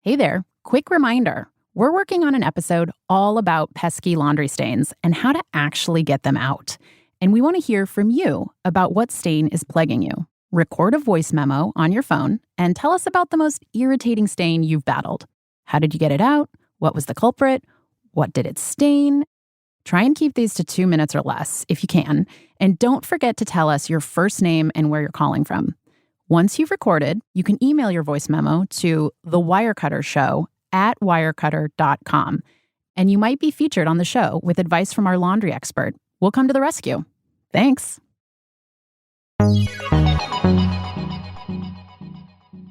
Hey there, quick reminder. We're working on an episode all about pesky laundry stains and how to actually get them out. And we want to hear from you about what stain is plaguing you. Record a voice memo on your phone and tell us about the most irritating stain you've battled. How did you get it out? What was the culprit? What did it stain? Try and keep these to 2 minutes or less if you can. And don't forget to tell us your first name and where you're calling from. Once you've recorded, you can email your voice memo to thewirecutter@wirecutter.com. And you might be featured on the show with advice from our laundry expert. We'll come to the rescue. Thanks.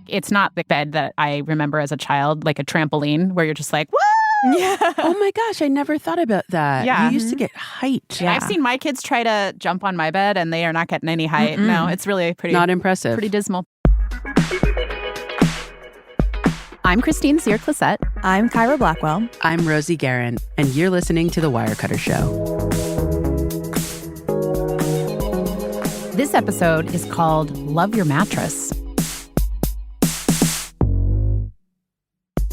It's not the bed that I remember as a child, like a trampoline where you're just like, woo! Yeah. Oh my gosh, I never thought about that. Yeah. You used to get height. Yeah. I've seen my kids try to jump on my bed and they are not getting any height. Mm-mm. No, it's really not impressive. Pretty dismal. I'm Christine Cyr-Clisette. I'm Caira Blackwell. I'm Rosie Guerin, and you're listening to The Wirecutter Show. This episode is called Love Your Mattress.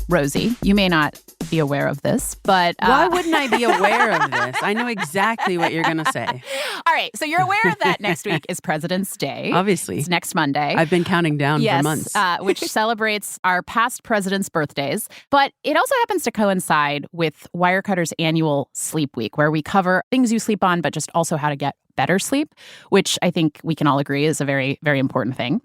Rosie, you may not be aware of this, but... Why wouldn't I be aware of this? I know exactly what you're going to say. All right, so you're aware that next week is President's Day. Obviously. It's next Monday. I've been counting down for months. Which celebrates our past presidents' birthdays. But it also happens to coincide with Wirecutter's annual Sleep Week, where we cover things you sleep on, but just also how to get better sleep, which I think we can all agree is a very, very important thing.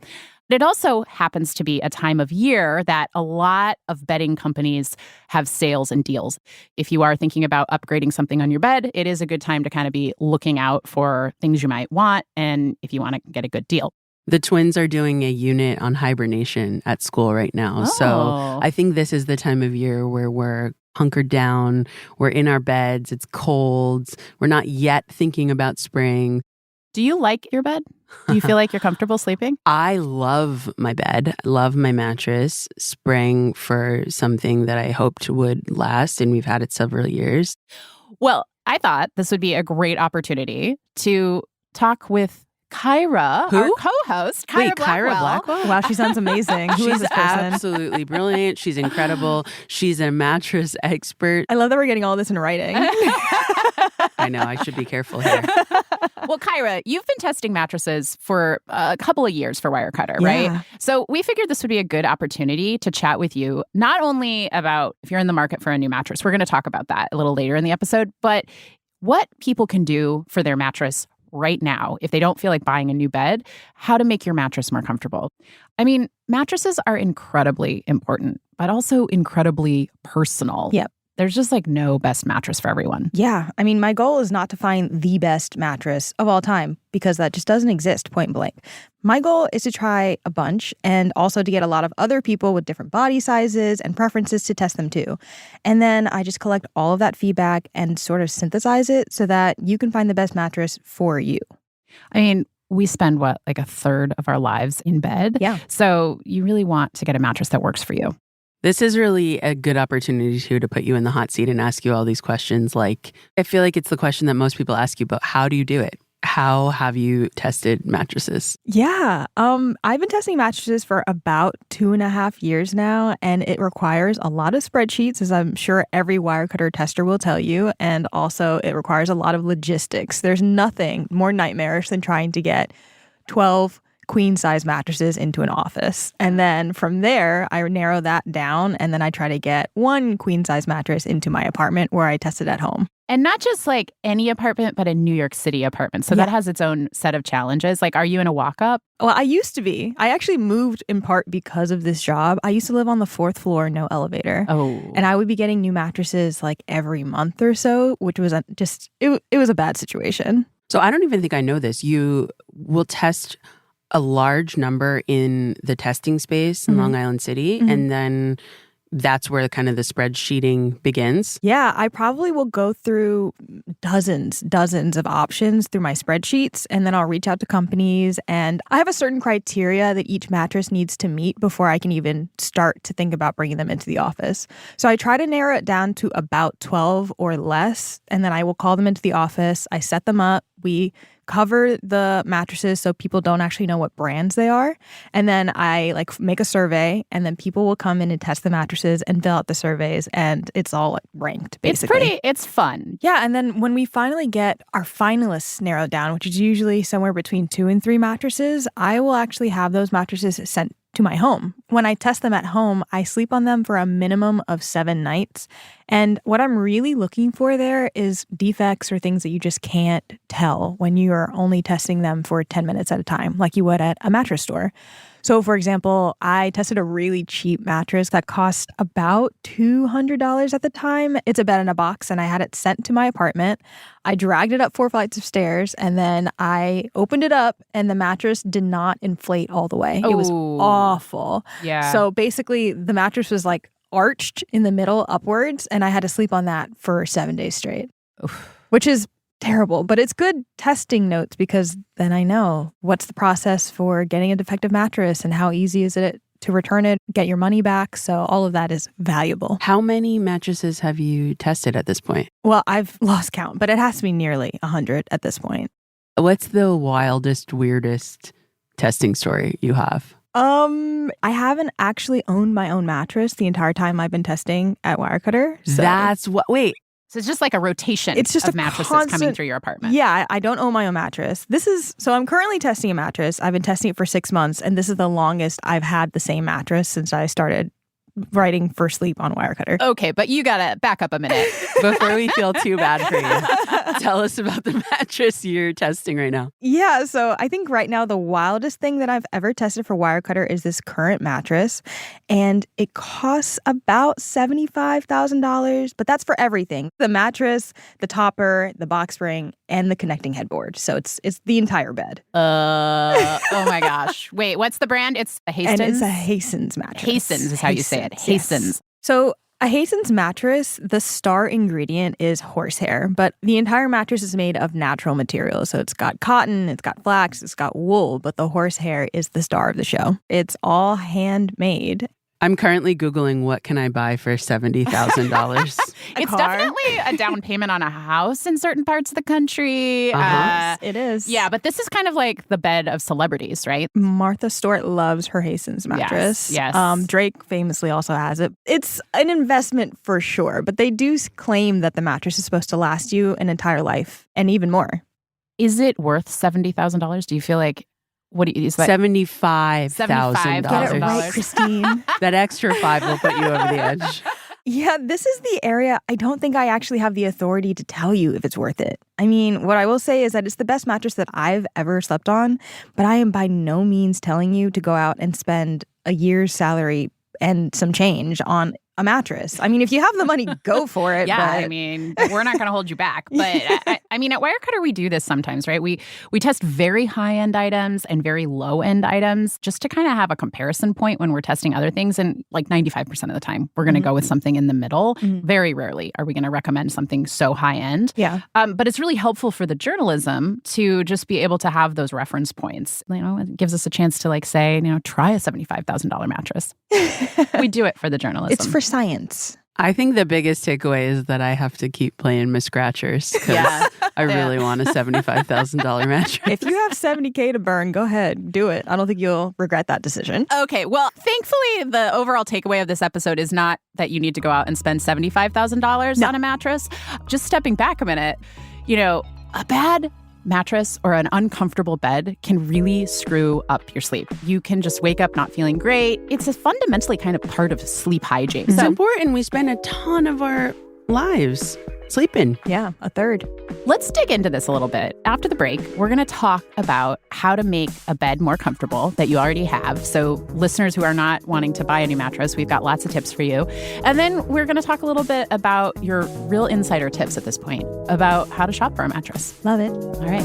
It also happens to be a time of year that a lot of bedding companies have sales and deals. If you are thinking about upgrading something on your bed, it is a good time to kind of be looking out for things you might want and if you want to get a good deal. The twins are doing a unit on hibernation at school right now. Oh. So I think this is the time of year where we're hunkered down, we're in our beds, it's cold, we're not yet thinking about spring. Do you like your bed? Do you feel like you're comfortable sleeping? I love my bed, love my mattress, sprang for something that I hoped would last, and we've had it several years. Well, I thought this would be a great opportunity to talk with Caira, our co-host, Caira Blackwell. Wow, she sounds amazing. Who is this person? Absolutely brilliant. She's incredible. She's a mattress expert. I love that we're getting all this in writing. I know. I should be careful here. Well, Caira, you've been testing mattresses for a couple of years for Wirecutter, right? So we figured this would be a good opportunity to chat with you, not only about if you're in the market for a new mattress, we're going to talk about that a little later in the episode, but what people can do for their mattress right now if they don't feel like buying a new bed, how to make your mattress more comfortable. I mean, mattresses are incredibly important, but also incredibly personal. Yep. There's just like no best mattress for everyone. Yeah. I mean, my goal is not to find the best mattress of all time because that just doesn't exist, point blank. My goal is to try a bunch and also to get a lot of other people with different body sizes and preferences to test them too. And then I just collect all of that feedback and sort of synthesize it so that you can find the best mattress for you. I mean, we spend, like a third of our lives in bed? Yeah. So you really want to get a mattress that works for you. This is really a good opportunity to put you in the hot seat and ask you all these questions. Like, I feel like it's the question that most people ask you, but how do you do it? How have you tested mattresses? Yeah. I've been testing mattresses for about 2.5 years now, and it requires a lot of spreadsheets, as I'm sure every Wirecutter tester will tell you. And also it requires a lot of logistics. There's nothing more nightmarish than trying to get 12 queen-size mattresses into an office. And then from there, I narrow that down, and then I try to get one queen-size mattress into my apartment where I test it at home. And not just like any apartment, but a New York City apartment. So that has its own set of challenges. Like, are you in a walk-up? Well, I used to be. I actually moved in part because of this job. I used to live on the 4th floor, no elevator. Oh. And I would be getting new mattresses like every month or so, which was it was a bad situation. So I don't even think I know this. You will test a large number in the testing space in Long Island City, and then that's where kind of the spreadsheeting begins. Yeah, I probably will go through dozens of options through my spreadsheets, and then I'll reach out to companies, and I have a certain criteria that each mattress needs to meet before I can even start to think about bringing them into the office. So I try to narrow it down to about 12 or less, and then I will call them into the office. I set them up. We cover the mattresses so people don't actually know what brands they are. And then I make a survey, and then people will come in and test the mattresses and fill out the surveys, and it's all ranked, basically. It's fun. Yeah, and then when we finally get our finalists narrowed down, which is usually somewhere between 2 and 3 mattresses, I will actually have those mattresses sent to my home. When I test them at home, I sleep on them for a minimum of 7 nights. And what I'm really looking for there is defects or things that you just can't tell when you're only testing them for 10 minutes at a time, like you would at a mattress store. So, for example, I tested a really cheap mattress that cost about $200 at the time. It's a bed in a box, and I had it sent to my apartment. I dragged it up 4 flights of stairs, and then I opened it up, and the mattress did not inflate all the way. It was awful. Yeah. So basically, the mattress was arched in the middle upwards, and I had to sleep on that for 7 days straight, which is terrible. But it's good testing notes because then I know what's the process for getting a defective mattress and how easy is it to return it, get your money back. So all of that is valuable. How many mattresses have you tested at this point? Well, I've lost count, but it has to be nearly 100 at this point. What's the wildest, weirdest testing story you have? I haven't actually owned my own mattress the entire time I've been testing at Wirecutter. So. That's what. Wait. So it's just like a rotation of mattresses coming through your apartment. Yeah, I don't own my own mattress. So I'm currently testing a mattress. I've been testing it for 6 months, and this is the longest I've had the same mattress since I started writing for sleep on Wirecutter. Okay, but you gotta back up a minute. Before we feel too bad for you, tell us about the mattress you're testing right now. Yeah, so I think right now the wildest thing that I've ever tested for Wirecutter is this current mattress, and it costs about $75,000, but that's for everything. The mattress, the topper, the box spring, and the connecting headboard. So it's the entire bed. Oh my gosh. Wait, what's the brand? It's a Hastings? And it's a Hastings mattress. Hastings is how you say it. Hastings. Yes. So a Hastings mattress, the star ingredient is horsehair, but the entire mattress is made of natural materials. So it's got cotton, it's got flax, it's got wool, but the horsehair is the star of the show. It's all handmade. I'm currently Googling what can I buy for $70,000. It's definitely a down payment on a house in certain parts of the country. It is. Yeah, but this is kind of like the bed of celebrities, right? Martha Stewart loves her Hastings mattress. Yes. Drake famously also has it. It's an investment for sure, but they do claim that the mattress is supposed to last you an entire life and even more. Is it worth $70,000? Do you feel like... What do you use? $75,000. Get it right, Christine. That extra 5 will put you over the edge. Yeah, this is the area I don't think I actually have the authority to tell you if it's worth it. I mean, what I will say is that it's the best mattress that I've ever slept on, but I am by no means telling you to go out and spend a year's salary and some change on a mattress. I mean, if you have the money, go for it. Yeah, but... I mean, we're not going to hold you back. But I mean, at Wirecutter, we do this sometimes, right? We test very high-end items and very low-end items just to kind of have a comparison point when we're testing other things. And like 95% of the time, we're going to go with something in the middle. Very rarely are we going to recommend something so high-end. Yeah. But it's really helpful for the journalism to just be able to have those reference points. You know, it gives us a chance to say, try a $75,000 mattress. We do it for the journalism. It's for science. I think the biggest takeaway is that I have to keep playing my scratchers because I really want a $75,000 mattress. If you have $70K to burn, go ahead, do it. I don't think you'll regret that decision. Okay, well, thankfully, the overall takeaway of this episode is not that you need to go out and spend $75,000 on a mattress. Just stepping back a minute, a bad mattress or an uncomfortable bed can really screw up your sleep. You can just wake up not feeling great. It's a fundamentally kind of part of sleep hygiene. It's important. We spend a ton of our lives sleeping. Yeah, a third. Let's dig into this a little bit. After the break, we're going to talk about how to make a bed more comfortable that you already have. So listeners who are not wanting to buy a new mattress, we've got lots of tips for you. And then we're going to talk a little bit about your real insider tips at this point about how to shop for a mattress. Love it. All right.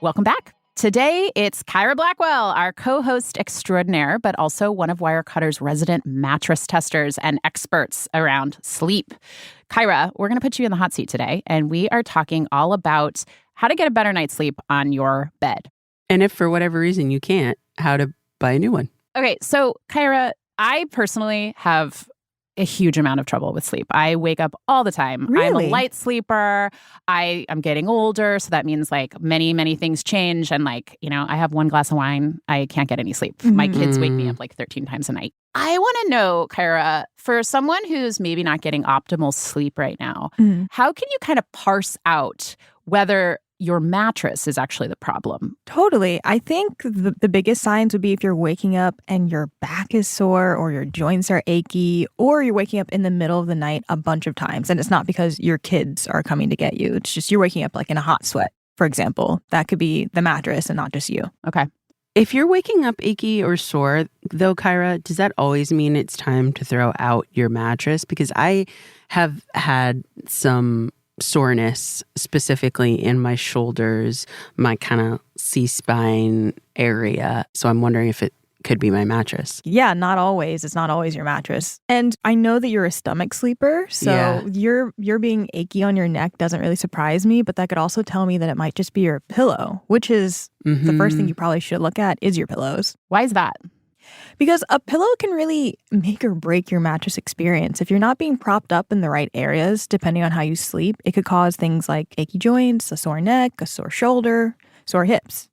Welcome back. Today, it's Caira Blackwell, our co-host extraordinaire, but also one of Wirecutter's resident mattress testers and experts around sleep. Caira, we're going to put you in the hot seat today, and we are talking all about how to get a better night's sleep on your bed. And if for whatever reason you can't, how to buy a new one. Okay, so Caira, I personally have a huge amount of trouble with sleep. I wake up all the time. Really? I'm a light sleeper. I'm getting older, so that means like many things change. And like, I have one glass of wine, I can't get any sleep. My kids wake me up like 13 times a night. I want to know, Caira, for someone who's maybe not getting optimal sleep right now, how can you kind of parse out whether your mattress is actually the problem? Totally. I think the biggest signs would be if you're waking up and your back is sore or your joints are achy, or you're waking up in the middle of the night a bunch of times. And it's not because your kids are coming to get you. It's just you're waking up like in a hot sweat, for example. That could be the mattress and not just you. Okay. If you're waking up achy or sore, though, Caira, does that always mean it's time to throw out your mattress? Because I have had some soreness, specifically in my shoulders, my kind of C-spine area. So I'm wondering if it could be my mattress. Yeah, not always. It's not always your mattress. And I know that you're a stomach sleeper, so you're being achy on your neck doesn't really surprise me, but that could also tell me that it might just be your pillow, which is the first thing you probably should look at is your pillows. Why is that? Because a pillow can really make or break your mattress experience. If you're not being propped up in the right areas, depending on how you sleep, it could cause things like achy joints, a sore neck, a sore shoulder, sore hips.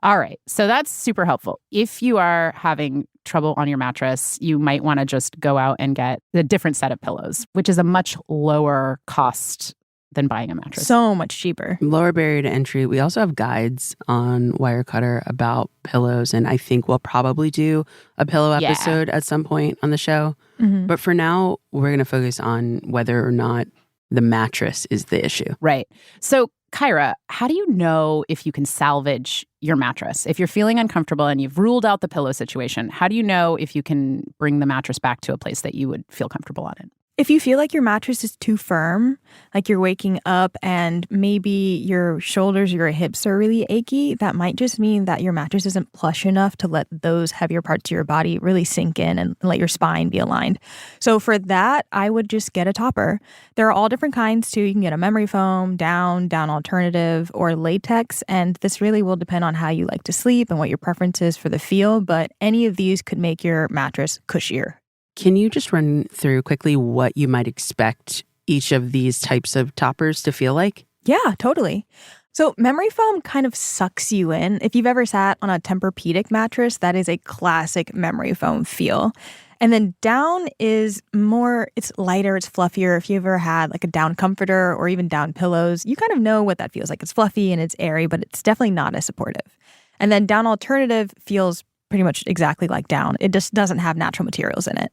All right. So that's super helpful. If you are having trouble on your mattress, you might want to just go out and get a different set of pillows, which is a much lower cost than buying a mattress. So much cheaper. Lower barrier to entry. We also have guides on Wirecutter about pillows, and I think we'll probably do a pillow episode at some point on the show. But for now, we're going to focus on whether or not the mattress is the issue. Right. So, Caira, how do you know if you can salvage your mattress? If you're feeling uncomfortable and you've ruled out the pillow situation, how do you know if you can bring the mattress back to a place that you would feel comfortable on it? If you feel like your mattress is too firm, like you're waking up and maybe your shoulders or your hips are really achy, that might just mean that your mattress isn't plush enough to let those heavier parts of your body really sink in and let your spine be aligned. So for that, I would just get a topper. There are all different kinds too. You can get a memory foam, down alternative, or latex. And this really will depend on how you like to sleep and what your preference is for the feel. But any of these could make your mattress cushier. Can you just run through quickly what you might expect each of these types of toppers to feel like? Yeah, totally. So memory foam kind of sucks you in. If you've ever sat on a Tempur-Pedic mattress, that is a classic memory foam feel. And then down is more, it's lighter, it's fluffier. If you've ever had like a down comforter or even down pillows, you kind of know what that feels like. It's fluffy and it's airy, but it's definitely not as supportive. And then down alternative feels pretty much exactly like down. It just doesn't have natural materials in it.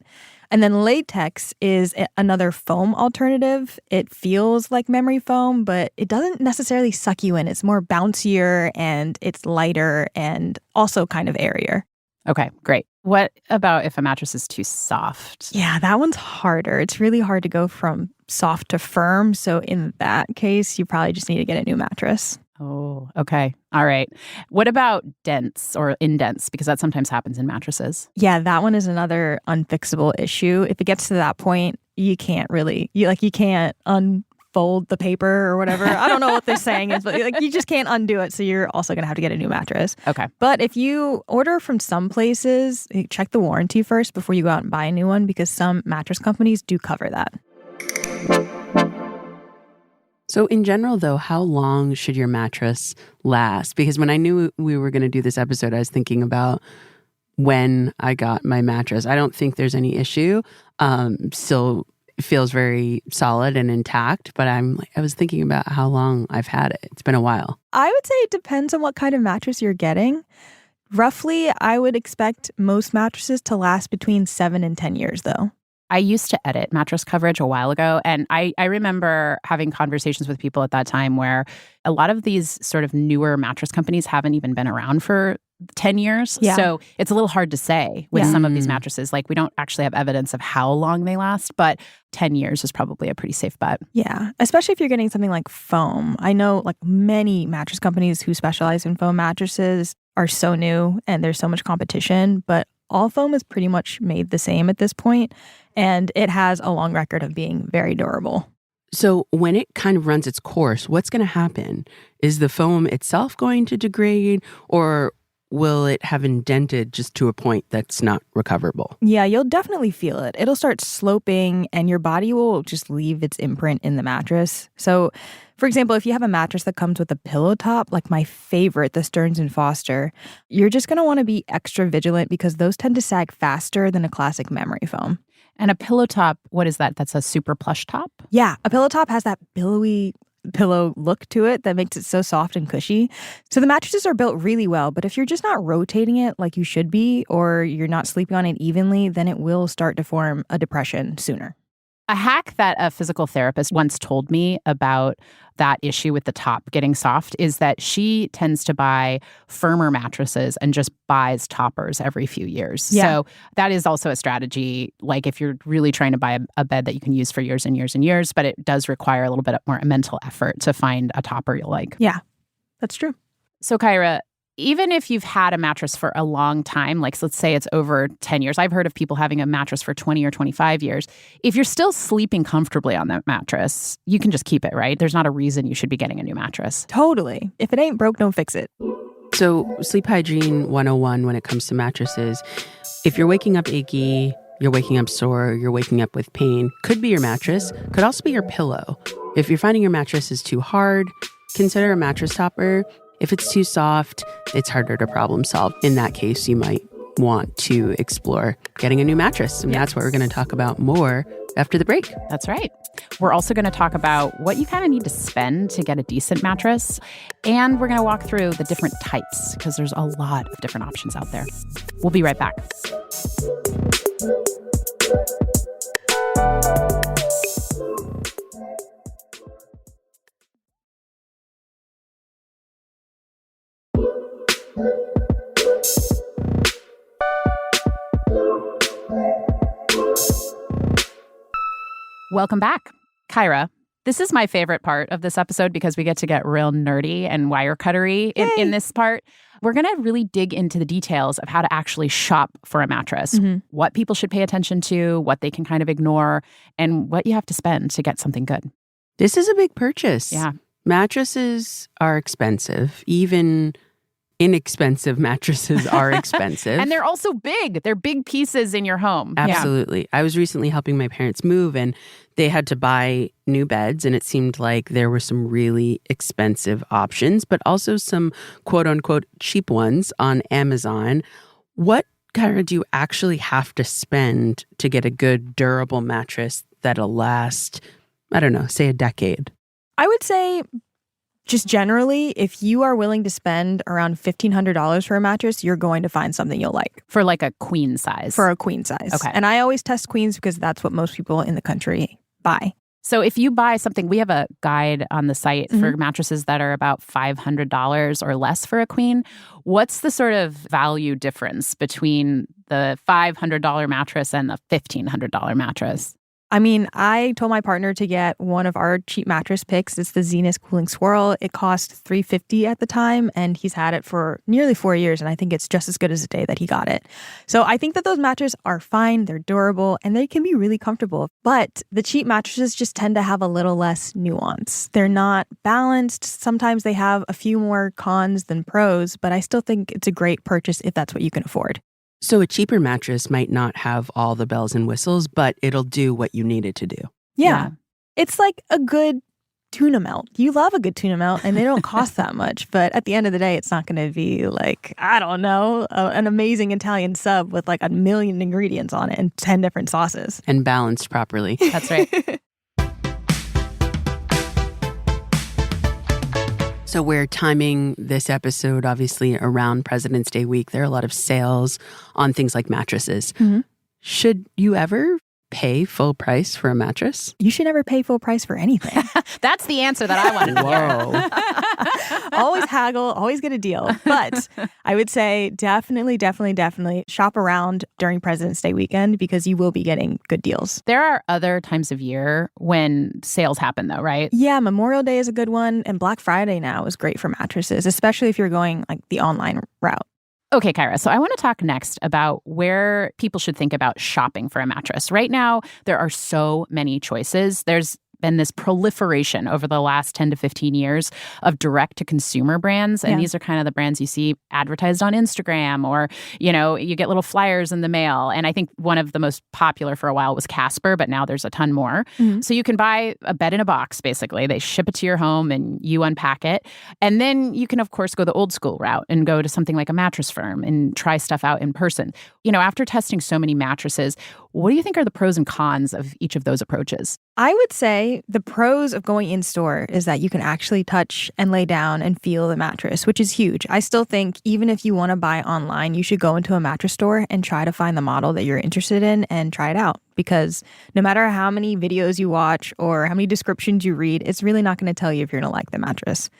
And then latex is another foam alternative. It feels like memory foam, but it doesn't necessarily suck you in. It's more bouncier and it's lighter and also kind of airier. Okay, great. What about if a mattress is too soft? Yeah, that one's harder. It's really hard to go from soft to firm. So in that case, you probably just need to get a new mattress. Oh, okay. All right. What about dense or indents? Because that sometimes happens in mattresses. Yeah, that one is another unfixable issue. If it gets to that point, you can't really, you can't unfold the paper or whatever. I don't know what this saying is, but you just can't undo it. So you're also going to have to get a new mattress. Okay. But if you order from some places, check the warranty first before you go out and buy a new one, because some mattress companies do cover that. So in general, though, how long should your mattress last? Because when I knew we were going to do this episode, I was thinking about when I got my mattress. I don't think there's any issue. Still feels very solid and intact, but I was thinking about how long I've had it. It's been a while. I would say it depends on what kind of mattress you're getting. Roughly, I would expect most mattresses to last between 7 and 10 years, though. I used to edit mattress coverage a while ago, and I remember having conversations with people at that time where a lot of these sort of newer mattress companies haven't even been around for 10 years. Yeah. So it's a little hard to say with some of these mattresses. Like, we don't actually have evidence of how long they last, but 10 years is probably a pretty safe bet. Yeah, especially if you're getting something like foam. I know like many mattress companies who specialize in foam mattresses are so new and there's so much competition, but all foam is pretty much made the same at this point, and it has a long record of being very durable. So when it kind of runs its course, what's going to happen? Is the foam itself going to degrade, or will it have indented just to a point that's not recoverable? Yeah, you'll definitely feel it. It'll start sloping and your body will just leave its imprint in the mattress. So, for example, if you have a mattress that comes with a pillow top, like my favorite, the Stearns & Foster, you're just going to want to be extra vigilant because those tend to sag faster than a classic memory foam. And a pillow top, what is that? That's a super plush top? Yeah, a pillow top has that billowy pillow look to it that makes it so soft and cushy. So the mattresses are built really well, but if you're just not rotating it like you should be, or you're not sleeping on it evenly, then it will start to form a depression sooner. A hack that a physical therapist once told me about that issue with the top getting soft is that she tends to buy firmer mattresses and just buys toppers every few years. Yeah. So that is also a strategy, like if you're really trying to buy a bed that you can use for years and years and years, but it does require a little bit more mental effort to find a topper you like. Yeah, that's true. So Caira, even if you've had a mattress for a long time, like let's say it's over 10 years, I've heard of people having a mattress for 20 or 25 years. If you're still sleeping comfortably on that mattress, you can just keep it, right? There's not a reason you should be getting a new mattress. Totally. If it ain't broke, don't fix it. So sleep hygiene 101 when it comes to mattresses. If you're waking up achy, you're waking up sore, you're waking up with pain, could be your mattress, could also be your pillow. If you're finding your mattress is too hard, consider a mattress topper. If it's too soft, it's harder to problem solve. In that case, you might want to explore getting a new mattress. And that's what we're going to talk about more after the break. That's right. We're also going to talk about what you kind of need to spend to get a decent mattress. And we're going to walk through the different types because there's a lot of different options out there. We'll be right back. Welcome back. Caira, this is my favorite part of this episode because we get to get real nerdy and wire cuttery in this part. We're going to really dig into the details of how to actually shop for a mattress, what people should pay attention to, what they can kind of ignore, and what you have to spend to get something good. This is a big purchase. Yeah. Mattresses are expensive. Even inexpensive mattresses are expensive. And they're also big. They're big pieces in your home. Absolutely. Yeah. I was recently helping my parents move, and they had to buy new beds, and it seemed like there were some really expensive options, but also some quote-unquote cheap ones on Amazon. What, Caira, do you actually have to spend to get a good, durable mattress that'll last, I don't know, say a decade? I would say just generally, if you are willing to spend around $1,500 for a mattress, you're going to find something you'll like. For like a queen size. For a queen size. Okay. And I always test queens because that's what most people in the country buy. So if you buy something, we have a guide on the site for mattresses that are about $500 or less for a queen. What's the sort of value difference between the $500 mattress and the $1,500 mattress? I mean, I told my partner to get one of our cheap mattress picks. It's the Zenith Cooling Swirl. It cost $350 at the time, and he's had it for nearly 4 years, and I think it's just as good as the day that he got it. So I think that those mattresses are fine, they're durable, and they can be really comfortable. But the cheap mattresses just tend to have a little less nuance. They're not balanced. Sometimes they have a few more cons than pros, but I still think it's a great purchase if that's what you can afford. So a cheaper mattress might not have all the bells and whistles, but it'll do what you need it to do. Yeah. It's like a good tuna melt. You love a good tuna melt, and they don't cost that much. But at the end of the day, it's not going to be like, I don't know, an amazing Italian sub with like 1 million ingredients on it and 10 different sauces. And balanced properly. That's right. So we're timing this episode, obviously, around President's Day week. There are a lot of sales on things like mattresses. Should you ever pay full price for a mattress? You should never pay full price for anything. That's the answer that I wanted to hear. Always haggle, always get a deal. But I would say definitely shop around during President's Day weekend because you will be getting good deals. There are other times of year when sales happen, though, right? Yeah, Memorial Day is a good one. And Black Friday now is great for mattresses, especially if you're going like the online route. Okay, Caira, so I want to talk next about where people should think about shopping for a mattress. Right now, there are so many choices. There's been this proliferation over the last 10 to 15 years of direct-to-consumer brands. And these are kind of the brands you see advertised on Instagram, or, you get little flyers in the mail. And I think one of the most popular for a while was Casper, but now there's a ton more. Mm-hmm. So you can buy a bed in a box, basically. They ship it to your home and you unpack it. And then you can, of course, go the old school route and go to something like a Mattress Firm and try stuff out in person. After testing so many mattresses, what do you think are the pros and cons of each of those approaches? I would say the pros of going in-store is that you can actually touch and lay down and feel the mattress, which is huge. I still think even if you want to buy online, you should go into a mattress store and try to find the model that you're interested in and try it out. Because no matter how many videos you watch or how many descriptions you read, it's really not going to tell you if you're going to like the mattress.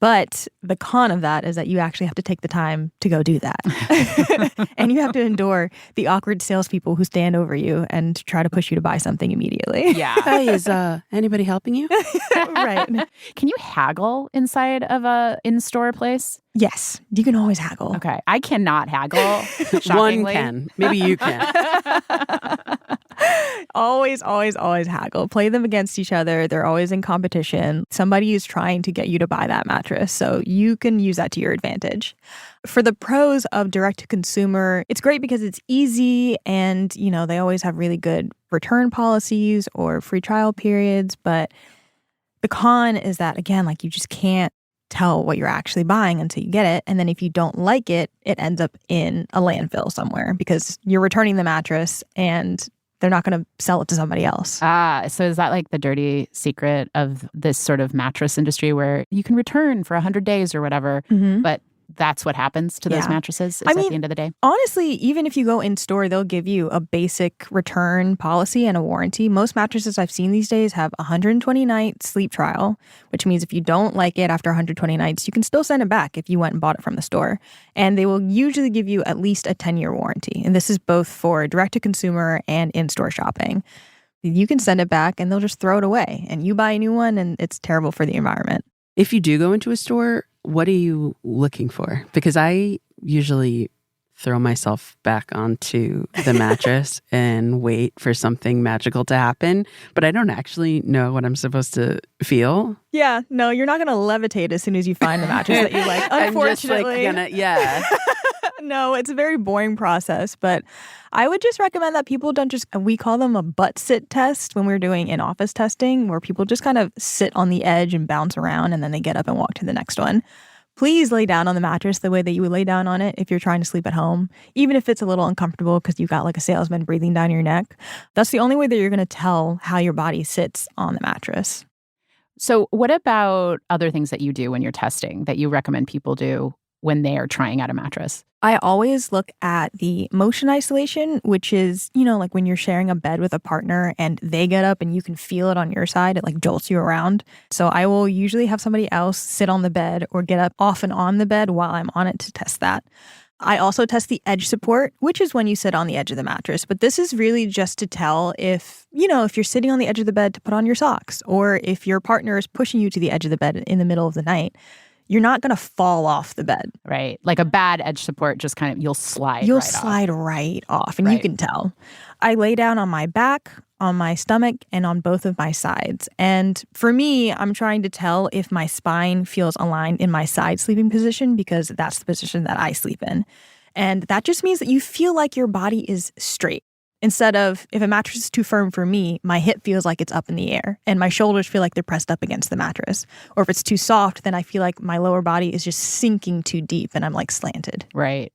But the con of that is that you actually have to take the time to go do that. And you have to endure the awkward salespeople who stand over you and try to push you to buy something immediately. Yeah. Hey, is anybody helping you? Right. Can you haggle inside of a in-store place? Yes, you can always haggle. Okay. I cannot haggle, One shockingly. can. Maybe you can. Always haggle. Play them against each other. They're always in competition. Somebody is trying to get you to buy that mattress, so you can use that to your advantage. For the pros of direct-to-consumer, it's great because it's easy and, they always have really good return policies or free trial periods. But the con is that, again, you just can't tell what you're actually buying until you get it. And then if you don't like it, it ends up in a landfill somewhere because you're returning the mattress and they're not going to sell it to somebody else. So is that like the dirty secret of this sort of mattress industry where you can return for 100 days or whatever, but that's what happens to those mattresses at the end of the day? Honestly, even if you go in store, they'll give you a basic return policy and a warranty. Most mattresses I've seen these days have a 120-night sleep trial, which means if you don't like it after 120 nights, you can still send it back if you went and bought it from the store. And they will usually give you at least a 10-year warranty. And this is both for direct-to-consumer and in-store shopping. You can send it back and they'll just throw it away. And you buy a new one and it's terrible for the environment. If you do go into a store, what are you looking for? Because I usually throw myself back onto the mattress and wait for something magical to happen, but I don't actually know what I'm supposed to feel. Yeah, no, you're not going to levitate as soon as you find the mattress that you like, unfortunately. I'm just yeah. No, it's a very boring process, but I would just recommend that people don't we call them a butt sit test when we're doing in-office testing, where people just kind of sit on the edge and bounce around and then they get up and walk to the next one. Please lay down on the mattress the way that you would lay down on it if you're trying to sleep at home, even if it's a little uncomfortable because you got a salesman breathing down your neck. That's the only way that you're going to tell how your body sits on the mattress. So what about other things that you do when you're testing that you recommend people do when they are trying out a mattress? I always look at the motion isolation, which is, when you're sharing a bed with a partner and they get up and you can feel it on your side, it jolts you around. So I will usually have somebody else sit on the bed or get up off and on the bed while I'm on it to test that. I also test the edge support, which is when you sit on the edge of the mattress. But this is really just to tell if you're sitting on the edge of the bed to put on your socks, or if your partner is pushing you to the edge of the bed in the middle of the night. You're not going to fall off the bed. Right. Like a bad edge support, just kind of, you'll slide right off, and you can tell. I lay down on my back, on my stomach, and on both of my sides. And for me, I'm trying to tell if my spine feels aligned in my side sleeping position, because that's the position that I sleep in. And that just means that you feel like your body is straight. Instead of, if a mattress is too firm for me, my hip feels like it's up in the air and my shoulders feel like they're pressed up against the mattress. Or if it's too soft, then I feel like my lower body is just sinking too deep and I'm slanted. Right.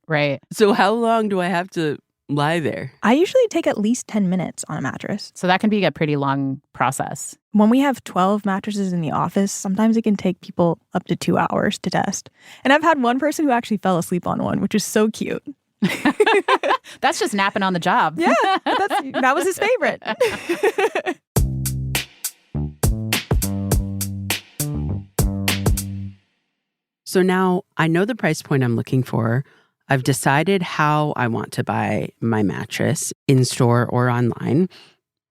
So how long do I have to lie there? I usually take at least 10 minutes on a mattress. So that can be a pretty long process. When we have 12 mattresses in the office, sometimes it can take people up to 2 hours to test. And I've had one person who actually fell asleep on one, which is so cute. That's just napping on the job. Yeah, that was his favorite. So now I know the price point I'm looking for. I've decided how I want to buy my mattress, in-store or online.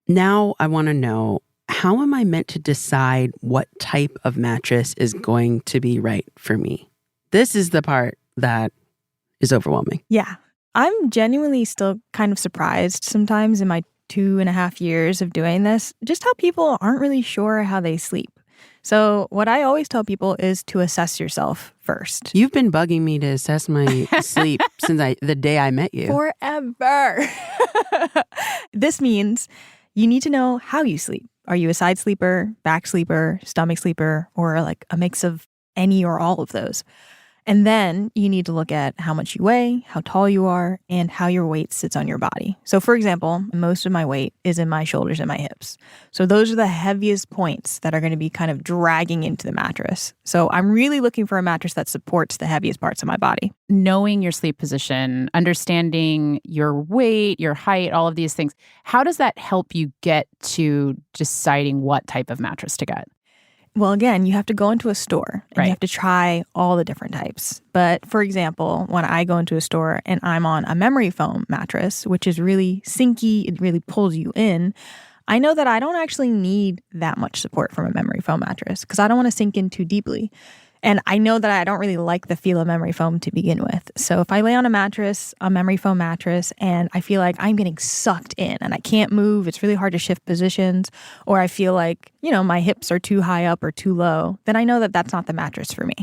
Now I want to know, how am I meant to decide what type of mattress is going to be right for me? This is the part that is overwhelming. Yeah. I'm genuinely still kind of surprised sometimes in my 2.5 years of doing this, just how people aren't really sure how they sleep. So what I always tell people is to assess yourself first. You've been bugging me to assess my sleep since the day I met you. Forever. This means you need to know how you sleep. Are you a side sleeper, back sleeper, stomach sleeper, or like a mix of any or all of those? And then you need to look at how much you weigh, how tall you are, and how your weight sits on your body. So for example, most of my weight is in my shoulders and my hips. So those are the heaviest points that are going to be kind of dragging into the mattress. So I'm really looking for a mattress that supports the heaviest parts of my body. Knowing your sleep position, understanding your weight, your height, all of these things, how does that help you get to deciding what type of mattress to get? Well, again, you have to go into a store and you have to try all the different types. But for example, when I go into a store and I'm on a memory foam mattress, which is really sinky, it really pulls you in, I know that I don't actually need that much support from a memory foam mattress because I don't want to sink in too deeply. And I know that I don't really like the feel of memory foam to begin with. So if I lay on a mattress, a memory foam mattress, and I feel like I'm getting sucked in and I can't move, it's really hard to shift positions, or I feel like, my hips are too high up or too low, then I know that that's not the mattress for me.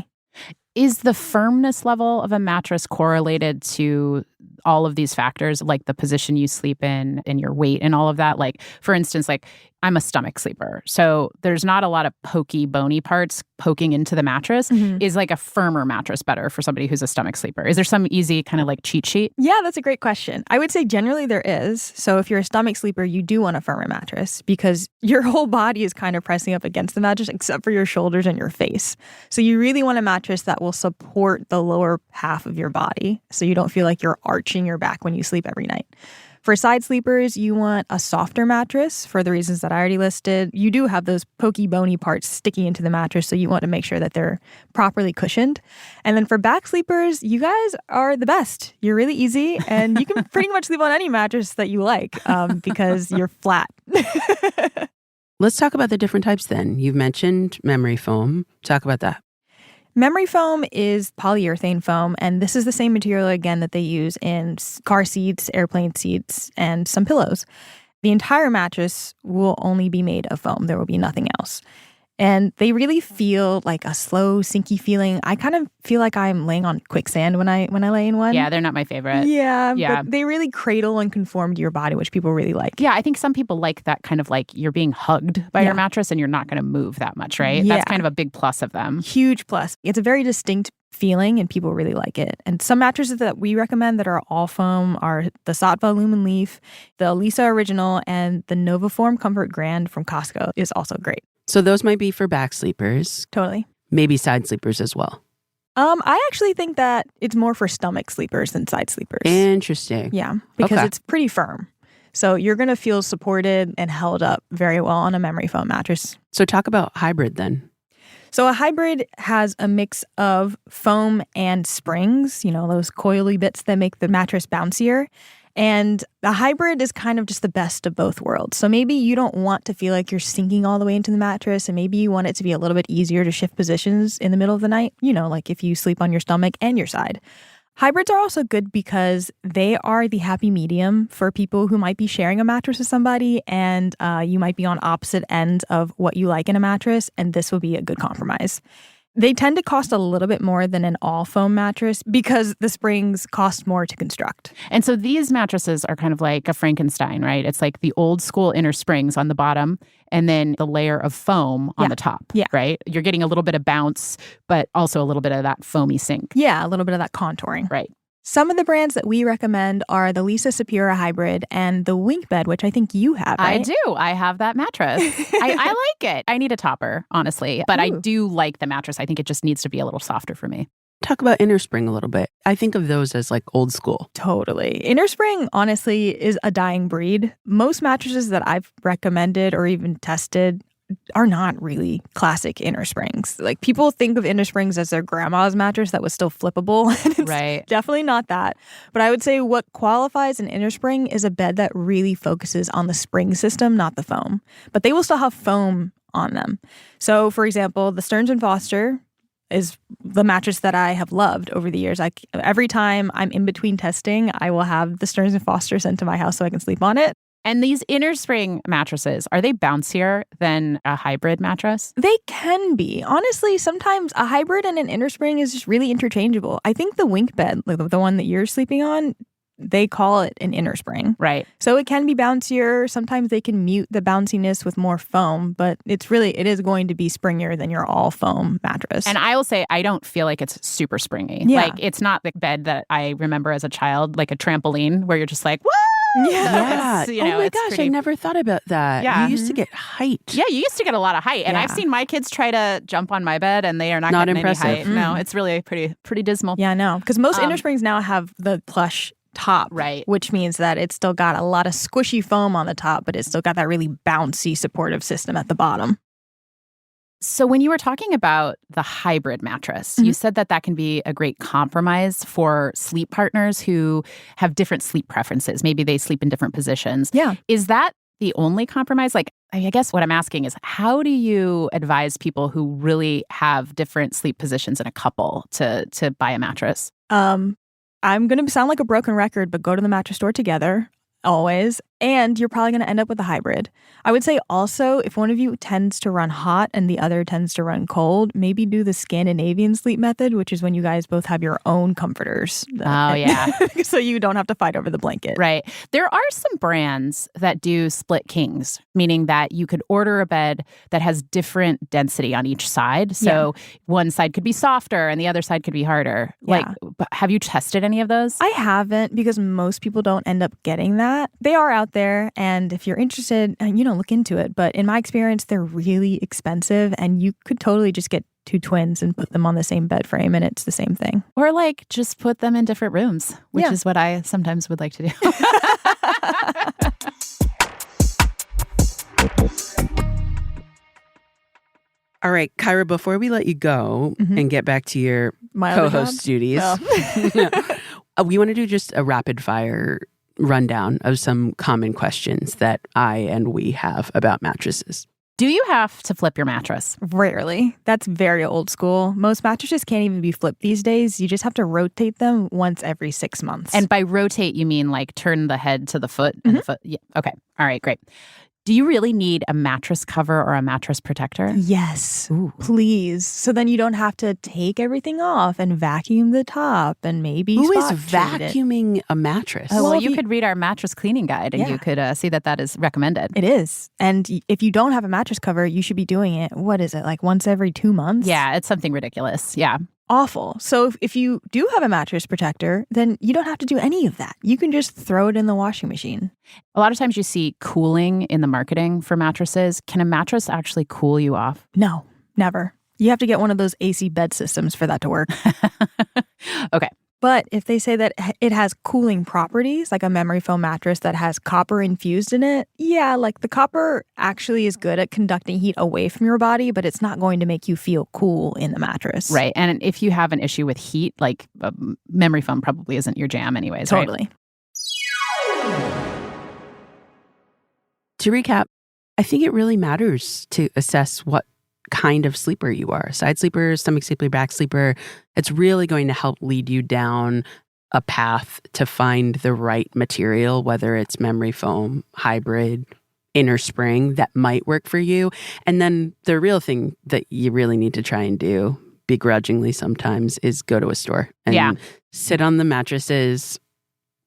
Is the firmness level of a mattress correlated to all of these factors, like the position you sleep in and your weight and all of that? Like, for instance, I'm a stomach sleeper. So there's not a lot of pokey, bony parts poking into the mattress. Mm-hmm. Is like a firmer mattress better for somebody who's a stomach sleeper? Is there some easy kind of like cheat sheet? Yeah, that's a great question. I would say generally there is. So if you're a stomach sleeper, you do want a firmer mattress because your whole body is kind of pressing up against the mattress except for your shoulders and your face. So you really want a mattress that will support the lower half of your body so you don't feel like you're arching your back when you sleep every night. For side sleepers, you want a softer mattress for the reasons that I already listed. You do have those pokey, bony parts sticking into the mattress, so you want to make sure that they're properly cushioned. And then for back sleepers, you guys are the best. You're really easy, and you can pretty much sleep on any mattress that you like because you're flat. Let's talk about the different types then. You've mentioned memory foam. Talk about that. Memory foam is polyurethane foam, and this is the same material, again, that they use in car seats, airplane seats, and some pillows. The entire mattress will only be made of foam. There will be nothing else. And they really feel like a slow, sinky feeling. I kind of feel like I'm laying on quicksand when I lay in one. Yeah, they're not my favorite. Yeah, but they really cradle and conform to your body, which people really like. Yeah, I think some people like that kind of like you're being hugged by your mattress and you're not going to move that much, right? Yeah. That's kind of a big plus of them. Huge plus. It's a very distinct feeling and people really like it. And some mattresses that we recommend that are all foam are the Sattva Lumen Leaf, the Lisa Original, and the Novaform Comfort Grand from Costco is also great. So those might be for back sleepers. Totally. Maybe side sleepers as well. I actually think that it's more for stomach sleepers than side sleepers. Interesting. Yeah, because it's pretty firm. So you're going to feel supported and held up very well on a memory foam mattress. So talk about hybrid then. So a hybrid has a mix of foam and springs, those coily bits that make the mattress bouncier. And the hybrid is kind of just the best of both worlds. So maybe you don't want to feel like you're sinking all the way into the mattress, and maybe you want it to be a little bit easier to shift positions in the middle of the night, like if you sleep on your stomach and your side. Hybrids are also good because they are the happy medium for people who might be sharing a mattress with somebody and you might be on opposite ends of what you like in a mattress, and this will be a good compromise. They tend to cost a little bit more than an all-foam mattress because the springs cost more to construct. And so these mattresses are kind of like a Frankenstein, right? It's like the old school inner springs on the bottom and then the layer of foam on the top, right? You're getting a little bit of bounce, but also a little bit of that foamy sink. Yeah, a little bit of that contouring. Right. Some of the brands that we recommend are the Lisa Sapira Hybrid and the Wink Bed, which I think you have, right? I do. I have that mattress. I like it. I need a topper, honestly. But I do like the mattress. I think it just needs to be a little softer for me. Talk about innerspring a little bit. I think of those as like old school. Totally. Innerspring, honestly, is a dying breed. Most mattresses that I've recommended or even tested are not really classic innersprings. Like people think of innersprings as their grandma's mattress that was still flippable. And it's definitely not that. But I would say what qualifies an innerspring is a bed that really focuses on the spring system, not the foam. But they will still have foam on them. So for example, the Stearns & Foster is the mattress that I have loved over the years. Every time I'm in between testing, I will have the Stearns & Foster sent to my house so I can sleep on it. And these inner spring mattresses, are they bouncier than a hybrid mattress? They can be. Honestly, sometimes a hybrid and an inner spring is just really interchangeable. I think the wink bed, like the one that you're sleeping on, they call it an inner spring. Right. So it can be bouncier. Sometimes they can mute the bounciness with more foam, but it is going to be springier than your all foam mattress. And I will say, I don't feel like it's super springy. Yeah. Like, it's not the bed that I remember as a child, like a trampoline where you're just like, woo! Yeah. It's, oh my gosh, I never thought about that. Yeah. You used to get height. Yeah, you used to get a lot of height. And I've seen my kids try to jump on my bed and they are not getting impressive. any height. No, it's really pretty dismal. Yeah, no. Because most inner springs now have the plush top, right? Which means that it's still got a lot of squishy foam on the top, but it's still got that really bouncy supportive system at the bottom. So when you were talking about the hybrid mattress, you said that can be a great compromise for sleep partners who have different sleep preferences. Maybe they sleep in different positions. Yeah. Is that the only compromise? Like, I guess what I'm asking is, how do you advise people who really have different sleep positions in a couple to buy a mattress? I'm going to sound like a broken record, but go to the mattress store together, always. And you're probably going to end up with a hybrid. I would say also, if one of you tends to run hot and the other tends to run cold, maybe do the Scandinavian sleep method, which is when you guys both have your own comforters. Oh, yeah. So you don't have to fight over the blanket. Right. There are some brands that do split kings, meaning that you could order a bed that has different density on each side. So one side could be softer and the other side could be harder. Yeah. But have you tested any of those? I haven't, because most people don't end up getting that. They are out there, and if you're interested, look into it. But in my experience, they're really expensive, and you could totally just get two twins and put them on the same bed frame, and it's the same thing. Or just put them in different rooms, which is what I sometimes would like to do. All right, Caira, before we let you go and get back to your co-host duties, we want to do just a rapid fire rundown of some common questions that I and we have about mattresses. Do you have to flip your mattress? Rarely. That's very old school. Most mattresses can't even be flipped these days. You just have to rotate them once every 6 months. And by rotate, you mean like turn the head to the foot? And the foot? Yeah. Okay. All right, great. Do you really need a mattress cover or a mattress protector? Yes, please. So then you don't have to take everything off and vacuum the top and maybe Who is spot treat it. vacuuming a mattress? Oh, well, you could read our mattress cleaning guide and you could see that is recommended. It is. And if you don't have a mattress cover, you should be doing it, what is it, like once every 2 months? Yeah, it's something ridiculous. Yeah. Awful. So if you do have a mattress protector, then you don't have to do any of that. You can just throw it in the washing machine. A lot of times you see cooling in the marketing for mattresses. Can a mattress actually cool you off? No, never. You have to get one of those AC bed systems for that to work. Okay. But if they say that it has cooling properties, like a memory foam mattress that has copper infused in it, like the copper actually is good at conducting heat away from your body, but it's not going to make you feel cool in the mattress. Right. And if you have an issue with heat, like memory foam probably isn't your jam anyways, Totally. Right? To recap, I think it really matters to assess what kind of sleeper you are. Side sleeper, stomach sleeper, back sleeper. It's really going to help lead you down a path to find the right material, whether it's memory foam, hybrid, inner spring, that might work for you. And then the real thing that you really need to try and do, begrudgingly sometimes, is go to a store and sit on the mattresses,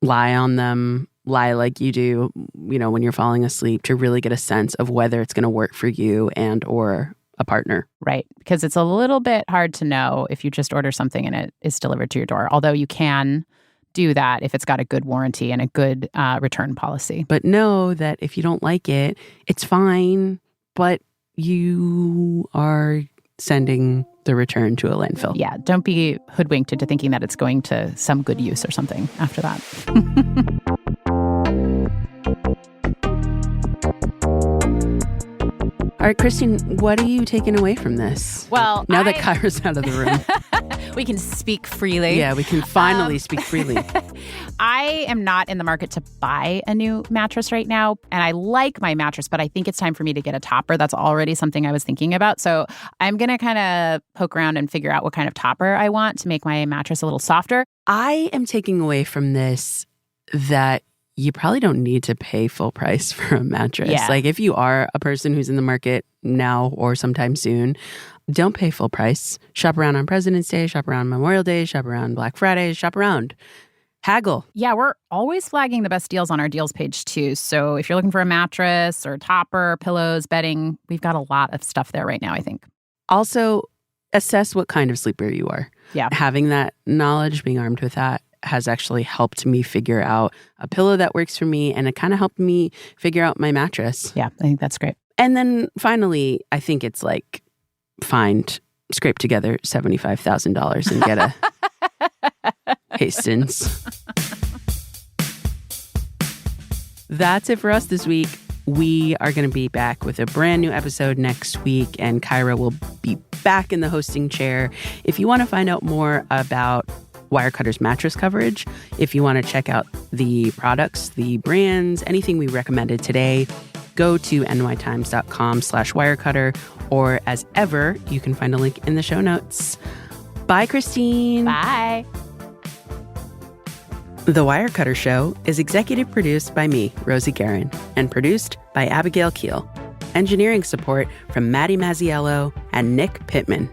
lie on them, lie like you do, when you're falling asleep, to really get a sense of whether it's going to work for you and or a partner. Right. Because it's a little bit hard to know if you just order something and it is delivered to your door. Although you can do that if it's got a good warranty and a good return policy. But know that if you don't like it, it's fine, but you are sending the return to a landfill. Yeah. Don't be hoodwinked into thinking that it's going to some good use or something after that. All right, Christine, what are you taking away from this? Well, now that Caira's out of the room. We can speak freely. Yeah, we can finally speak freely. I am not in the market to buy a new mattress right now, and I like my mattress, but I think it's time for me to get a topper. That's already something I was thinking about. So I'm going to kind of poke around and figure out what kind of topper I want to make my mattress a little softer. I am taking away from this that you probably don't need to pay full price for a mattress. Yeah. Like if you are a person who's in the market now or sometime soon, don't pay full price. Shop around on President's Day, shop around Memorial Day, shop around Black Friday, shop around. Haggle. Yeah, we're always flagging the best deals on our deals page too. So if you're looking for a mattress or topper, pillows, bedding, we've got a lot of stuff there right now, I think. Also, assess what kind of sleeper you are. Yeah. Having that knowledge, being armed with that, has actually helped me figure out a pillow that works for me, and it kind of helped me figure out my mattress. Yeah, I think that's great. And then finally, I think it's like scrape together $75,000 and get a Hastings. That's it for us this week. We are going to be back with a brand new episode next week, and Caira will be back in the hosting chair. If you want to find out more about Wirecutter's mattress coverage, if you want to check out the products, the brands, anything we recommended today, go to nytimes.com/wirecutter, or as ever, you can find a link in the show notes. Bye, Christine. Bye. The Wirecutter Show is executive produced by me, Rosie Guerin, and produced by Abigail Keel. Engineering support from Maddie Mazziello and Nick Pittman.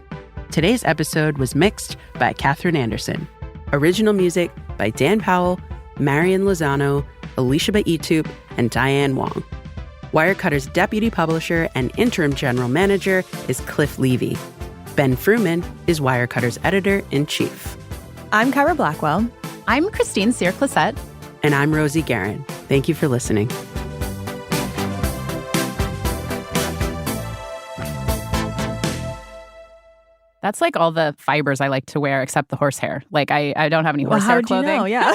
Today's episode was mixed by Catherine Anderson. Original music by Dan Powell, Marian Lozano, Alicia Baitup, and Diane Wong. Wirecutter's deputy publisher and interim general manager is Cliff Levy. Ben Fruman is Wirecutter's editor-in-chief. I'm Caira Blackwell. I'm Christine Cyr-Clisette. And I'm Rosie Guerin. Thank you for listening. That's like all the fibers I like to wear except the horsehair. Like I don't have any Well, horsehair how did clothing. you know? Yeah.